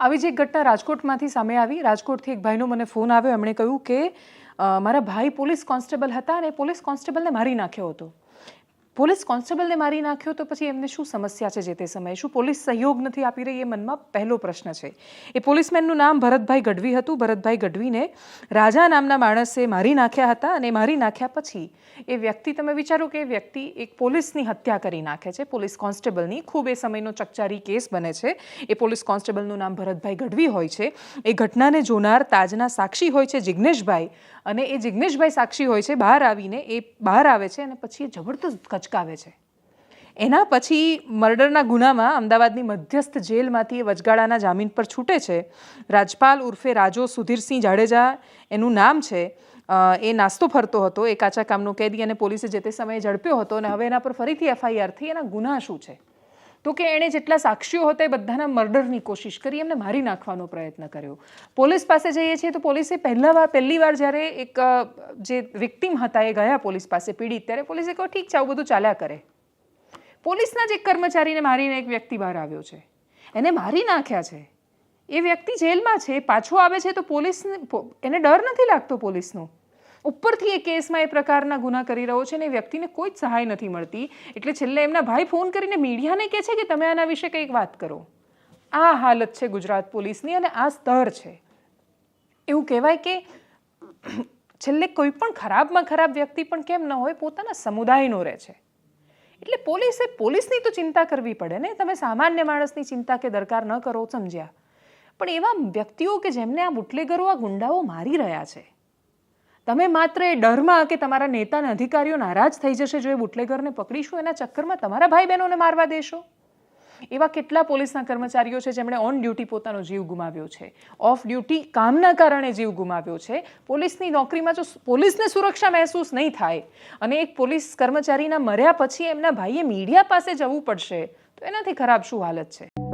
આવી જ એક ઘટના રાજકોટમાંથી સામે આવી। રાજકોટથી એક ભાઈનો મને ફોન આવ્યો। એમણે કહ્યું કે મારા ભાઈ પોલીસ કોન્સ્ટેબલ હતા અને પોલીસ કોન્સ્ટેબલને મારી નાખ્યો હતો। પોલીસ કોન્સ્ટેબલને મારી નાખ્યો તો પછી એમને શું સમસ્યા છે? જે તે સમયે શું પોલીસ સહયોગ નથી આપી રહી? એ મનમાં પહેલો પ્રશ્ન છે। એ પોલીસમેનનું નામ ભરતભાઈ ગઢવી હતું। ભરતભાઈ ગઢવીને રાજા નામના માણસે મારી નાખ્યા હતા અને મારી નાખ્યા પછી એ વ્યક્તિ, તમે વિચારો કે એ વ્યક્તિ એક પોલીસની હત્યા કરી નાખે છે, પોલીસ કોન્સ્ટેબલની। ખૂબ એ સમયનો ચકચારી કેસ બને છે। એ પોલીસ કોન્સ્ટેબલનું નામ ભરતભાઈ ગઢવી હોય છે। એ ઘટનાને જોનાર તાજના સાક્ષી હોય છે જિગ્નેશભાઈ, અને એ જિગ્નેશભાઈ સાક્ષી હોય છે। બહાર આવીને એ બહાર આવે છે અને પછી એ જબરદસ્ત કચકાવે છે। એના પછી મર્ડરના ગુનામાં અમદાવાદની મધ્યસ્થ જેલમાંથી એ વચગાળાના જામીન પર છૂટે છે। રાજપાલ ઉર્ફે રાજો સુધીરસિંહ જાડેજા એનું નામ છે। એ નાસ્તો ફરતો હતો, એ કાચા કામનો કેદી, અને પોલીસે જે તે સમયે ઝડપ્યો હતો અને હવે એના પર ફરીથી FIR થઈ। એના ગુના શું છે? તો કે એણે જેટલા સાક્ષીઓ હતા એ બધાના મર્ડરની કોશિશ કરી, એમને મારી નાખવાનો પ્રયત્ન કર્યો। પોલીસ પાસે જઈએ છીએ તો પોલીસે પહેલી વાર જ્યારે એક જે વિક્ટિમ હતા એ ગયા પોલીસ પાસે, પીડિત, ત્યારે પોલીસે કહ્યું ઠીક છે, આવું બધું ચાલ્યા કરે। પોલીસના જ એક કર્મચારીને મારીને એક વ્યક્તિ બહાર આવ્યો છે, એને મારી નાખ્યા છે। એ વ્યક્તિ જેલમાં છે, પાછો આવે છે તો પોલીસને એને ડર નથી લાગતો પોલીસનો? ઉપરથી એ કેસમાં એ પ્રકારના ગુના કરી રહ્યો છે અને એ વ્યક્તિને કોઈ જ સહાય નથી મળતી। એટલે છેલ્લે એમના ભાઈ ફોન કરીને મીડિયાને કહે છે કે તમે આના વિશે કંઈક વાત કરો। આ હાલત છે ગુજરાત પોલીસની અને આ સ્તર છે। એવું કહેવાય કે છેલ્લે કોઈ પણ ખરાબમાં ખરાબ વ્યક્તિ પણ કેમ ન હોય, પોતાના સમુદાયનો રહે છે। એટલે પોલીસની તો ચિંતા કરવી પડે ને। તમે સામાન્ય માણસની ચિંતા કે દરકાર ન કરો, સમજ્યા? પણ એવા વ્યક્તિઓ કે જેમને આ બુટલેગરો, આ ગુંડાઓ મારી રહ્યા છે, તમે માત્ર એ ડરમાં કે તમારા નેતા અને અધિકારીઓ નારાજ થઈ જશે જો એ બુટલેગરને પકડીશું, એના ચક્કરમાં તમારા ભાઈ બહેનોને મારવા દેશો? એવા કેટલા પોલીસના કર્મચારીઓ છે જેમણે ઓન ડ્યુટી પોતાનો જીવ ગુમાવ્યો છે, ઓફ ડ્યુટી કામના કારણે જીવ ગુમાવ્યો છે। પોલીસની નોકરીમાં જો પોલીસને સુરક્ષા મહેસૂસ નહીં થાય અને એક પોલીસ કર્મચારીના મર્યા પછી એમના ભાઈએ મીડિયા પાસે જવું પડશે, તો એનાથી ખરાબ શું હાલત છે?